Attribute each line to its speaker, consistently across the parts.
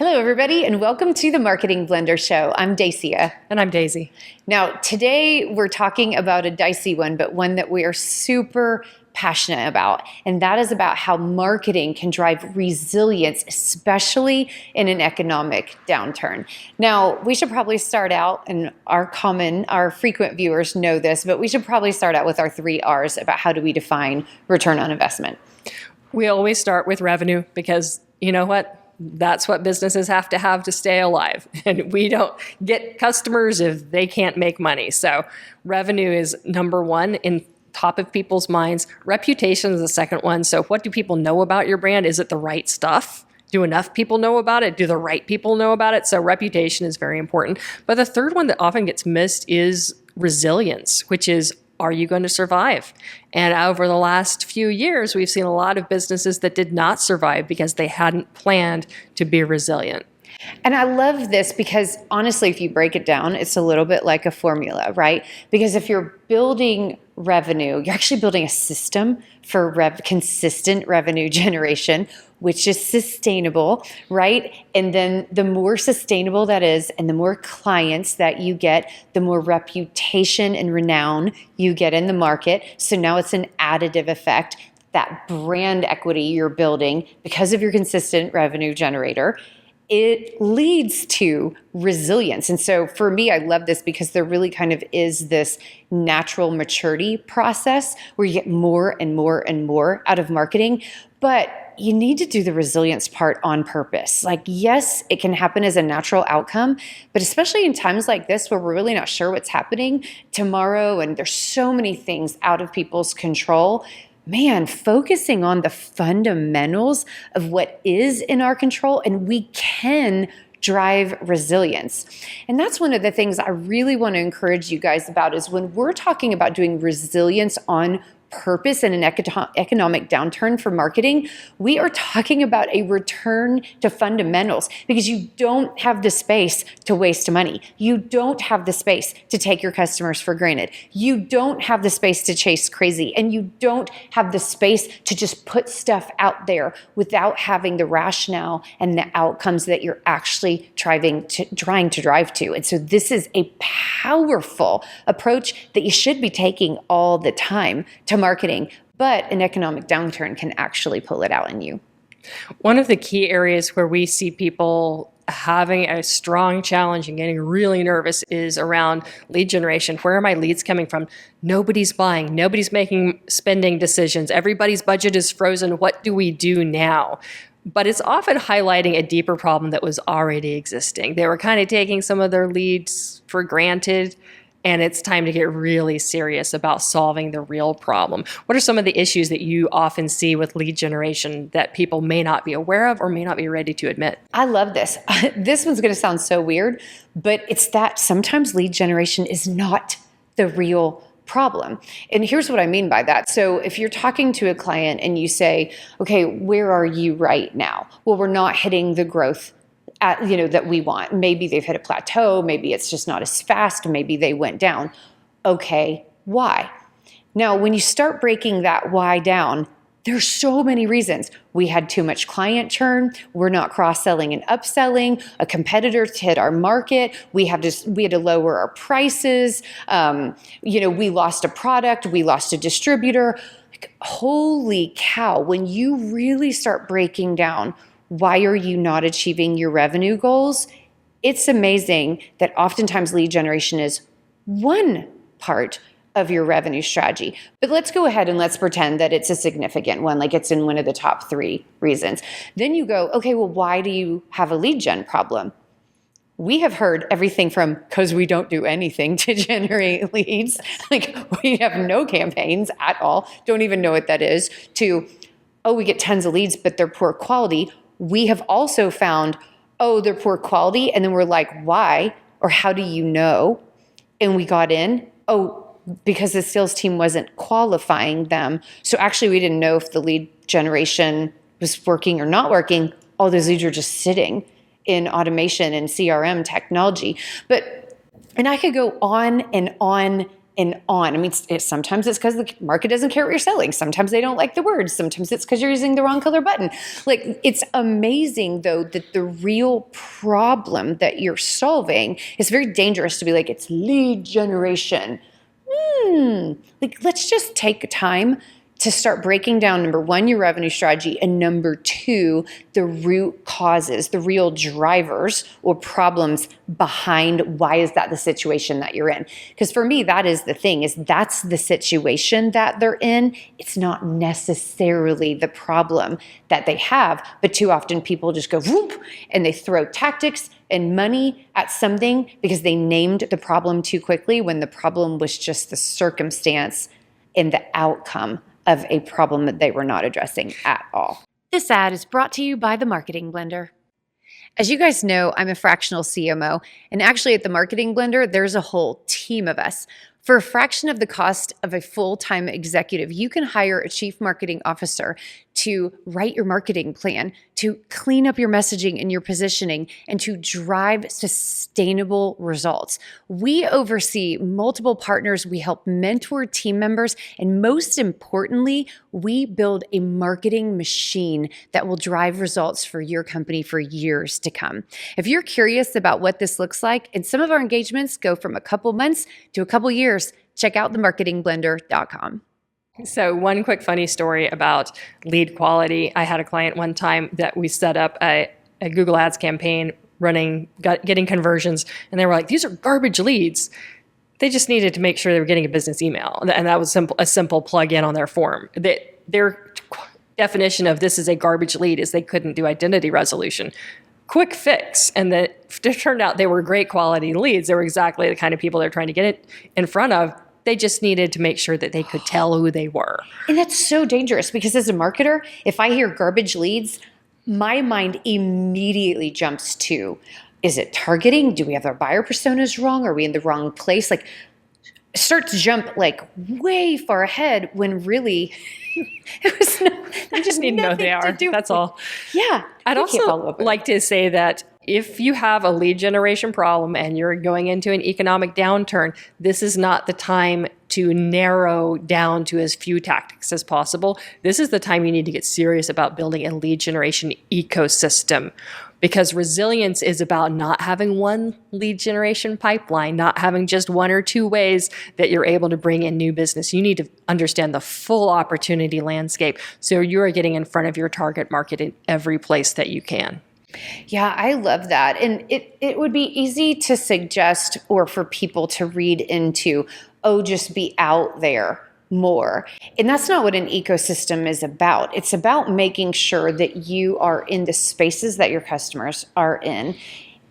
Speaker 1: Hello, everybody, and welcome to the Marketing Blender Show. I'm Dacia.
Speaker 2: And I'm Daisy.
Speaker 1: Now, today we're talking about a dicey one, but one that we are super passionate about, and that is about how marketing can drive resilience, especially in an economic downturn. Now, we should probably start out, and our frequent viewers know this, but we should probably start out with our 3 R's about how do we define return on investment.
Speaker 2: We always start with revenue because you know what? That's what businesses have to stay alive. And we don't get customers if they can't make money. So revenue is number one in top of people's minds. Reputation is the second one. So what do people know about your brand? Is it the right stuff? Do enough people know about it? Do the right people know about it? So reputation is very important. But the third one that often gets missed is resilience, which is, are you going to survive? And over the last few years, we've seen a lot of businesses that did not survive because they hadn't planned to be resilient.
Speaker 1: And I love this because honestly, if you break it down, it's a little bit like a formula, right? Because if you're building revenue, you're actually building a system for consistent revenue generation, which is sustainable, right? And then the more sustainable that is, and the more clients that you get, the more reputation and renown you get in the market. So now it's an additive effect. That brand equity you're building because of your consistent revenue generator, it leads to resilience. And so for me, I love this because there really kind of is this natural maturity process where you get more and more and more out of marketing, but you need to do the resilience part on purpose. Like, yes, it can happen as a natural outcome, but especially in times like this where we're really not sure what's happening tomorrow and there's so many things out of people's control, man, focusing on the fundamentals of what is in our control, and we can drive resilience. And that's one of the things I really want to encourage you guys about is when we're talking about doing resilience on purpose in an economic downturn for marketing, we are talking about a return to fundamentals because you don't have the space to waste money. You don't have the space to take your customers for granted. You don't have the space to chase crazy, and you don't have the space to just put stuff out there without having the rationale and the outcomes that you're actually trying to drive to. And so this is a powerful approach that you should be taking all the time to marketing, but an economic downturn can actually pull it out in you.
Speaker 2: One of the key areas where we see people having a strong challenge and getting really nervous is around lead generation. Where are my leads coming from? Nobody's buying. Nobody's making spending decisions. Everybody's budget is frozen. What do we do now? But it's often highlighting a deeper problem that was already existing. They were kind of taking some of their leads for granted, and it's time to get really serious about solving the real problem. What are some of the issues that you often see with lead generation that people may not be aware of or may not be ready to admit?
Speaker 1: I love this. This one's going to sound so weird, but it's that sometimes lead generation is not the real problem. And here's what I mean by that. So if you're talking to a client and you say, okay, where are you right now? Well, we're not hitting the growth that we want. Maybe they've hit a plateau. Maybe it's just not as fast. Maybe they went down. Okay, why? Now, when you start breaking that why down, there's so many reasons. We had too much client churn. We're not cross-selling and upselling. A competitor hit our market. We had to lower our prices. We lost a product. We lost a distributor. Like, holy cow! When you really start breaking down, why are you not achieving your revenue goals? It's amazing that oftentimes lead generation is one part of your revenue strategy. But let's go ahead and let's pretend that it's a significant one, like it's in one of the top 3 reasons. Then you go, okay, well, why do you have a lead gen problem? We have heard everything from, because we don't do anything to generate leads, like we have no campaigns at all, don't even know what that is, to, oh, we get tons of leads, but they're poor quality. We have also found, oh, they're poor quality. And then we're like, why? Or how do you know? And we got in, oh, because the sales team wasn't qualifying them. So actually we didn't know if the lead generation was working or not working. All those leads are just sitting in automation and CRM technology. And I could go on and on and on. I mean, sometimes it's because the market doesn't care what you're selling. Sometimes they don't like the words. Sometimes it's because you're using the wrong color button. Like, it's amazing, though, that the real problem that you're solving is very dangerous to be like, it's lead generation. Like, let's just take time to start breaking down, number one, your revenue strategy, and number two, the root causes, the real drivers or problems behind why is that the situation that you're in. Because for me, that is the thing, is that's the situation that they're in. It's not necessarily the problem that they have, but too often people just go whoop and they throw tactics and money at something because they named the problem too quickly when the problem was just the circumstance and the outcome of a problem that they were not addressing at all. This ad is brought to you by the Marketing Blender. As you guys know, I'm a fractional CMO, and actually at the Marketing Blender, there's a whole team of us. For a fraction of the cost of a full-time executive, you can hire a chief marketing officer to write your marketing plan, to clean up your messaging and your positioning, and to drive sustainable results. We oversee multiple partners, we help mentor team members, and most importantly, we build a marketing machine that will drive results for your company for years to come. If you're curious about what this looks like, and some of our engagements go from a couple months to a couple years, check out themarketingblender.com.
Speaker 2: So one quick funny story about lead quality. I had a client one time that we set up a Google Ads campaign getting conversions, and they were like, these are garbage leads. They just needed to make sure they were getting a business email, and that was a simple plug-in on their form. Their definition of this is a garbage lead is they couldn't do identity resolution. Quick fix, and it turned out they were great quality leads. They were exactly the kind of people they're trying to get it in front of. They just needed to make sure that they could tell who they were.
Speaker 1: And that's so dangerous because as a marketer, if I hear garbage leads, my mind immediately jumps to, is it targeting? Do we have our buyer personas wrong? Are we in the wrong place? Like, start to jump like way far ahead when really it was
Speaker 2: I just need to know they are. That's all.
Speaker 1: Yeah.
Speaker 2: I'd also like to say that if you have a lead generation problem and you're going into an economic downturn, this is not the time to narrow down to as few tactics as possible. This is the time you need to get serious about building a lead generation ecosystem, because resilience is about not having one lead generation pipeline, not having just one or two ways that you're able to bring in new business. You need to understand the full opportunity landscape so you are getting in front of your target market in every place that you can.
Speaker 1: Yeah, I love that. And it would be easy to suggest or for people to read into, oh, just be out there more. And that's not what an ecosystem is about. It's about making sure that you are in the spaces that your customers are in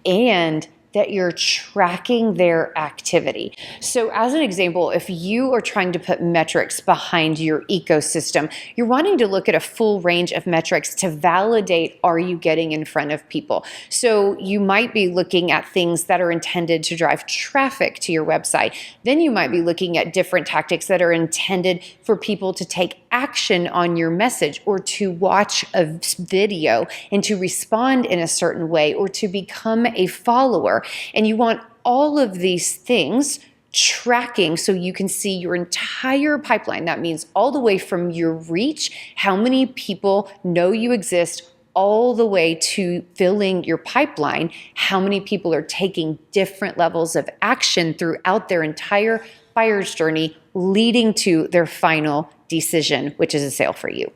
Speaker 1: and that you're tracking their activity. So as an example, if you are trying to put metrics behind your ecosystem, you're wanting to look at a full range of metrics to validate, are you getting in front of people? So you might be looking at things that are intended to drive traffic to your website. Then you might be looking at different tactics that are intended for people to take action on your message or to watch a video and to respond in a certain way or to become a follower. And you want all of these things tracking so you can see your entire pipeline. That means all the way from your reach, how many people know you exist, all the way to filling your pipeline, how many people are taking different levels of action throughout their entire buyer's journey, leading to their final decision, which is a sale for you.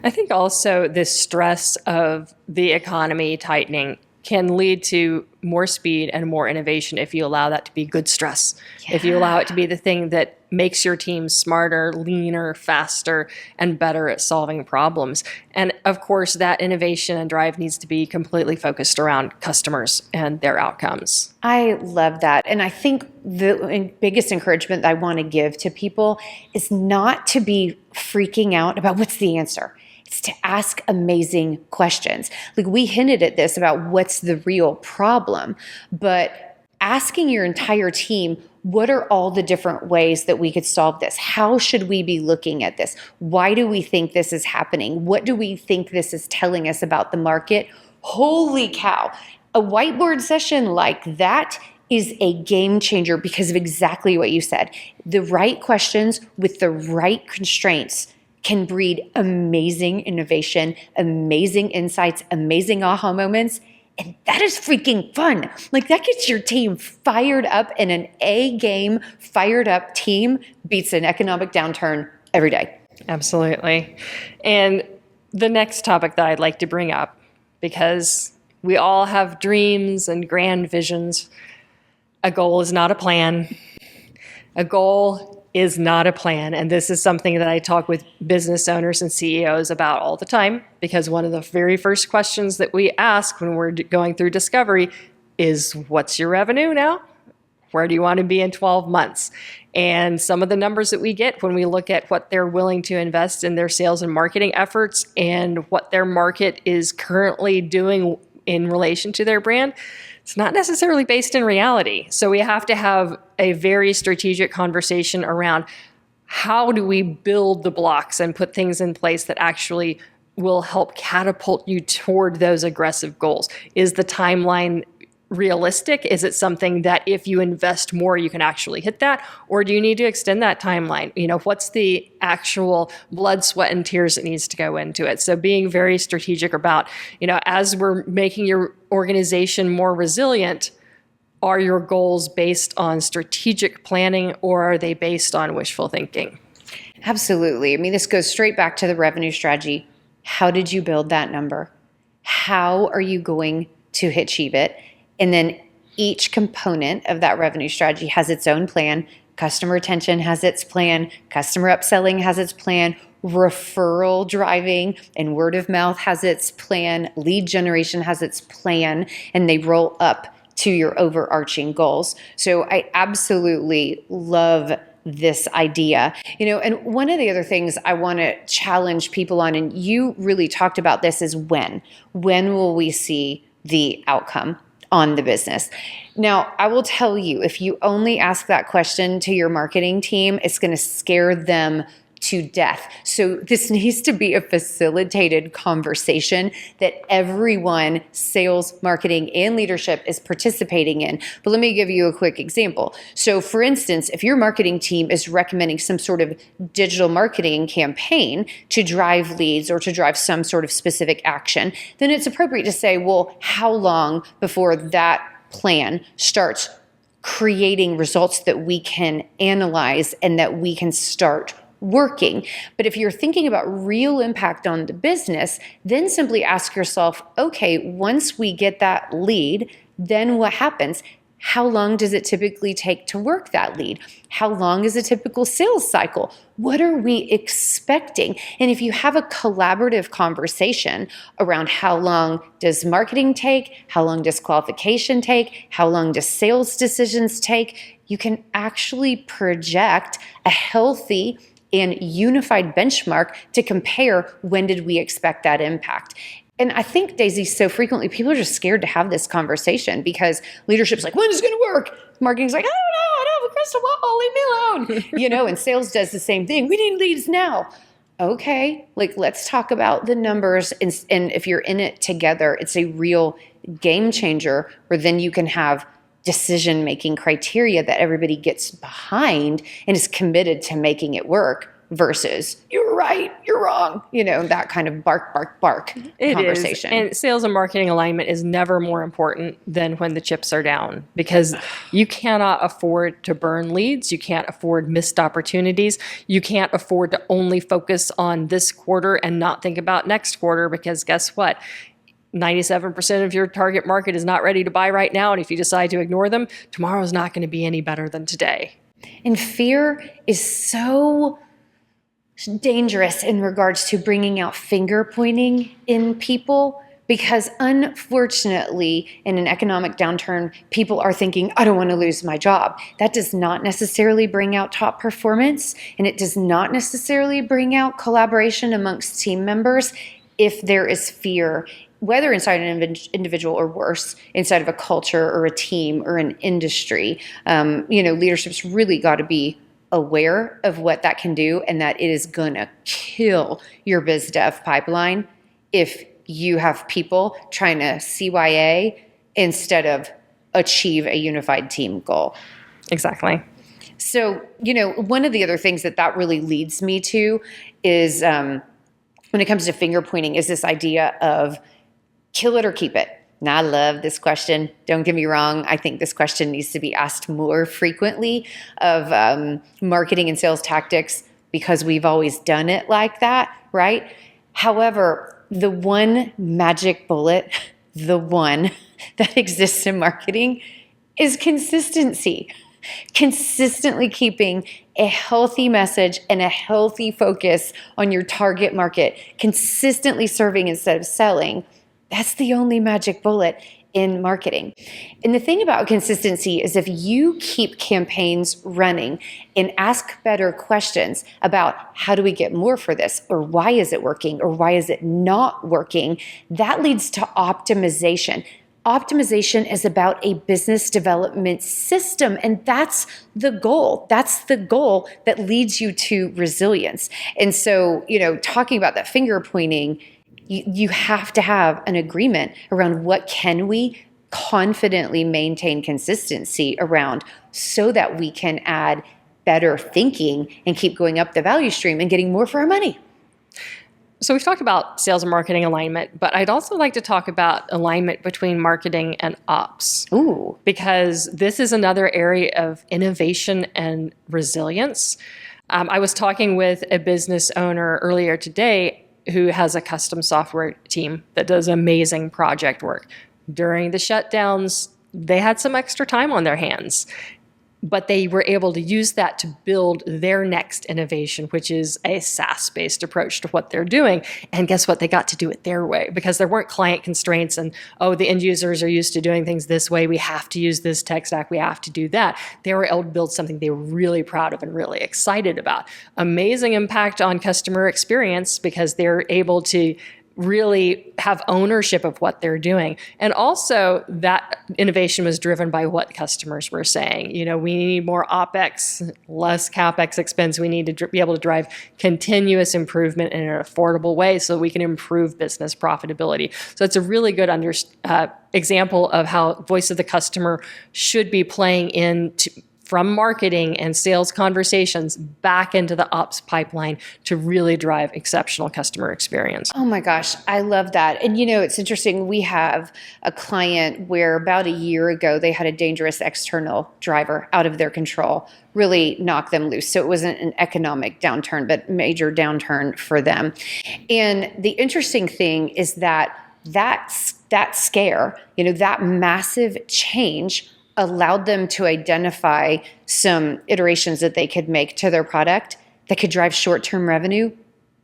Speaker 2: I think also this stress of the economy tightening can lead to more speed and more innovation if you allow that to be good stress. Yeah. If you allow it to be the thing that makes your team smarter, leaner, faster, and better at solving problems. And of course, that innovation and drive needs to be completely focused around customers and their outcomes.
Speaker 1: I love that. And I think the biggest encouragement that I want to give to people is not to be freaking out about what's the answer. It's to ask amazing questions. Like, we hinted at this about what's the real problem, but asking your entire team, what are all the different ways that we could solve this? How should we be looking at this? Why do we think this is happening? What do we think this is telling us about the market? Holy cow. A whiteboard session like that is a game changer because of exactly what you said. The right questions with the right constraints can breed amazing innovation, amazing insights, amazing aha moments. And that is freaking fun. Like, that gets your team fired up, and an A game fired up team beats an economic downturn every day.
Speaker 2: Absolutely. And the next topic that I'd like to bring up, because we all have dreams and grand visions. A goal is not a plan. A goal is not a plan. And this is something that I talk with business owners and CEOs about all the time, because one of the very first questions that we ask when we're going through discovery is, what's your revenue now? Where do you want to be in 12 months? And some of the numbers that we get when we look at what they're willing to invest in their sales and marketing efforts and what their market is currently doing in relation to their brand, it's not necessarily based in reality. So we have to have a very strategic conversation around how do we build the blocks and put things in place that actually will help catapult you toward those aggressive goals. Is the timeline realistic? Is it something that if you invest more, you can actually hit that? Or do you need to extend that timeline? What's the actual blood, sweat, and tears that needs to go into it? So being very strategic about, as we're making your organization more resilient, are your goals based on strategic planning, or are they based on wishful thinking?
Speaker 1: Absolutely. I mean, this goes straight back to the revenue strategy. How did you build that number? How are you going to achieve it? And then each component of that revenue strategy has its own plan. Customer retention has its plan. Customer upselling has its plan. Referral driving and word of mouth has its plan. Lead generation has its plan. And they roll up to your overarching goals. So I absolutely love this idea. And one of the other things I want to challenge people on, and you really talked about this, is when. When will we see the outcome on the business? Now, I will tell you, if you only ask that question to your marketing team, it's going to scare them to death. So this needs to be a facilitated conversation that everyone, sales, marketing, and leadership, is participating in. But let me give you a quick example. So for instance, if your marketing team is recommending some sort of digital marketing campaign to drive leads or to drive some sort of specific action, then it's appropriate to say, well, how long before that plan starts creating results that we can analyze and that we can start working? But if you're thinking about real impact on the business, then simply ask yourself, okay, once we get that lead, then what happens? How long does it typically take to work that lead? How long is a typical sales cycle? What are we expecting? And if you have a collaborative conversation around how long does marketing take, how long does qualification take, how long does sales decisions take, you can actually project a healthy and unified benchmark to compare when did we expect that impact. And I think, Daisy, so frequently people are just scared to have this conversation because leadership's like, when is it going to work? Marketing's like, I don't have a crystal ball, leave me alone. And sales does the same thing. We need leads now. Okay, let's talk about the numbers. And if you're in it together, it's a real game changer where then you can have decision-making criteria that everybody gets behind and is committed to making it work versus you're right, you're wrong, that kind of bark conversation.
Speaker 2: And sales and marketing alignment is never more important than when the chips are down, because you cannot afford to burn leads. You can't afford missed opportunities. You can't afford to only focus on this quarter and not think about next quarter, because guess what? 97% of your target market is not ready to buy right now. And if you decide to ignore them, tomorrow is not going to be any better than today.
Speaker 1: And fear is so dangerous in regards to bringing out finger pointing in people, because unfortunately, in an economic downturn, people are thinking, I don't want to lose my job. That does not necessarily bring out top performance, and it does not necessarily bring out collaboration amongst team members if there is fear, whether inside an individual or worse, inside of a culture or a team or an industry. Leadership's really got to be aware of what that can do, and that it is going to kill your biz dev pipeline if you have people trying to CYA instead of achieve a unified team goal.
Speaker 2: Exactly.
Speaker 1: So, one of the other things that really leads me to is when it comes to finger pointing is this idea of kill it or keep it. Now, I love this question. Don't get me wrong. I think this question needs to be asked more frequently of marketing and sales tactics because we've always done it like that, right? However, the one magic bullet, the one that exists in marketing is consistency. Consistently keeping a healthy message and a healthy focus on your target market, consistently serving instead of selling. That's the only magic bullet in marketing. And the thing about consistency is if you keep campaigns running and ask better questions about how do we get more for this, or why is it working, or why is it not working, that leads to optimization. Optimization is about a business development system, and that's the goal. That's the goal that leads you to resilience. And so, talking about that finger pointing, you have to have an agreement around what can we confidently maintain consistency around so that we can add better thinking and keep going up the value stream and getting more for our money.
Speaker 2: So we've talked about sales and marketing alignment, but I'd also like to talk about alignment between marketing and ops.
Speaker 1: Ooh.
Speaker 2: Because this is another area of innovation and resilience. I was talking with a business owner earlier today who has a custom software team that does amazing project work. During the shutdowns, they had some extra time on their hands, but they were able to use that to build their next innovation, which is a SaaS-based approach to what they're doing. And guess what? They got to do it their way because there weren't client constraints and, the end users are used to doing things this way. We have to use this tech stack. We have to do that. They were able to build something they were really proud of and really excited about. Amazing impact on customer experience because they're able to really have ownership of what they're doing. And also that innovation was driven by what customers were saying. We need more OpEx, less CapEx expense. We need to be able to drive continuous improvement in an affordable way so we can improve business profitability. So it's a really good example of how voice of the customer should be playing into from marketing and sales conversations back into the ops pipeline to really drive exceptional customer experience.
Speaker 1: Oh my gosh, I love that. And it's interesting. We have a client where about a year ago, they had a dangerous external driver out of their control, really knock them loose. So it wasn't an economic downturn, but major downturn for them. And the interesting thing is that scare, that massive change allowed them to identify some iterations that they could make to their product that could drive short-term revenue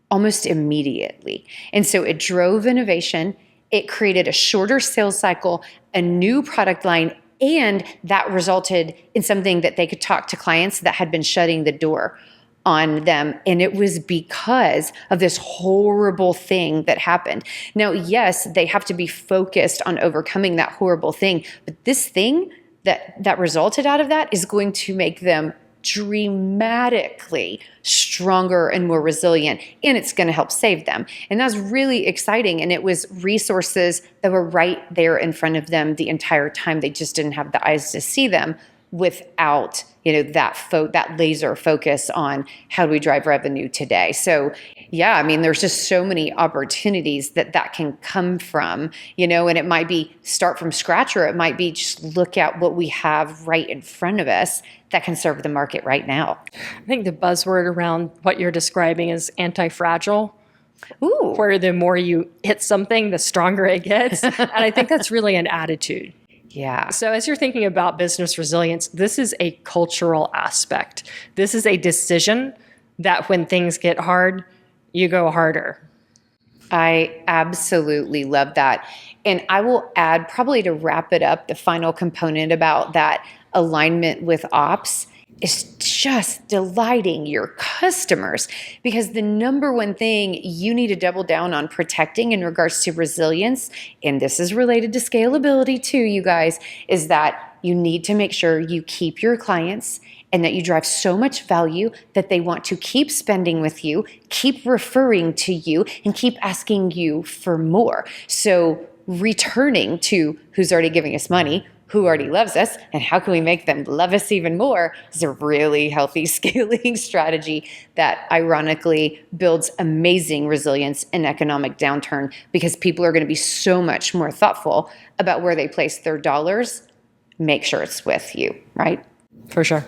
Speaker 1: almost immediately. And so it drove innovation, it created a shorter sales cycle, a new product line, and that resulted in something that they could talk to clients that had been shutting the door on them. And it was because of this horrible thing that happened. Now, yes, they have to be focused on overcoming that horrible thing, but this thing that resulted out of that is going to make them dramatically stronger and more resilient, and it's going to help save them. And that's really exciting. And it was resources that were right there in front of them the entire time. They just didn't have the eyes to see them without that laser focus on how do we drive revenue today. So yeah, there's just so many opportunities that can come from, and it might be start from scratch, or it might be just look at what we have right in front of us that can serve the market right now.
Speaker 2: I think the buzzword around what you're describing is anti-fragile.
Speaker 1: Ooh.
Speaker 2: Where the more you hit something, the stronger it gets. And I think that's really an attitude.
Speaker 1: Yeah.
Speaker 2: So as you're thinking about business resilience, this is a cultural aspect. This is a decision that when things get hard, you go harder.
Speaker 1: I absolutely love that. And I will add, probably to wrap it up, the final component about that alignment with ops is just delighting your customers, because the number one thing you need to double down on protecting in regards to resilience, and this is related to scalability too, you guys, is that you need to make sure you keep your clients and that you drive so much value that they want to keep spending with you, keep referring to you, and keep asking you for more. So returning to who's already giving us money, who already loves us and how can we make them love us even more is a really healthy scaling strategy that ironically builds amazing resilience in economic downturn because people are going to be so much more thoughtful about where they place their dollars. Make sure it's with you, right?
Speaker 2: For sure.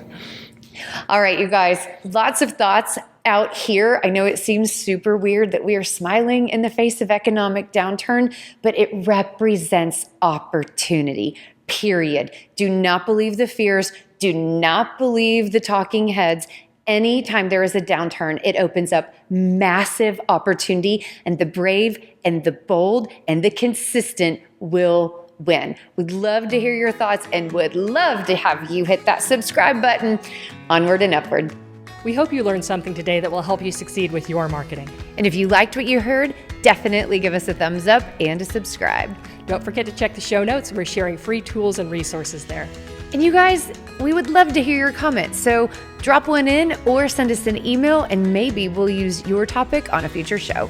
Speaker 1: All right, you guys, lots of thoughts out here. I know it seems super weird that we are smiling in the face of economic downturn, but it represents opportunity, period. Do not believe the fears. Do not believe the talking heads. Anytime there is a downturn, it opens up massive opportunity, and the brave and the bold and the consistent will win. We'd love to hear your thoughts and would love to have you hit that subscribe button. Onward and upward.
Speaker 2: We hope you learned something today that will help you succeed with your marketing.
Speaker 1: And if you liked what you heard, definitely give us a thumbs up and a subscribe.
Speaker 2: Don't forget to check the show notes. We're sharing free tools and resources there.
Speaker 1: And you guys, we would love to hear your comments. So drop one in or send us an email and maybe we'll use your topic on a future show.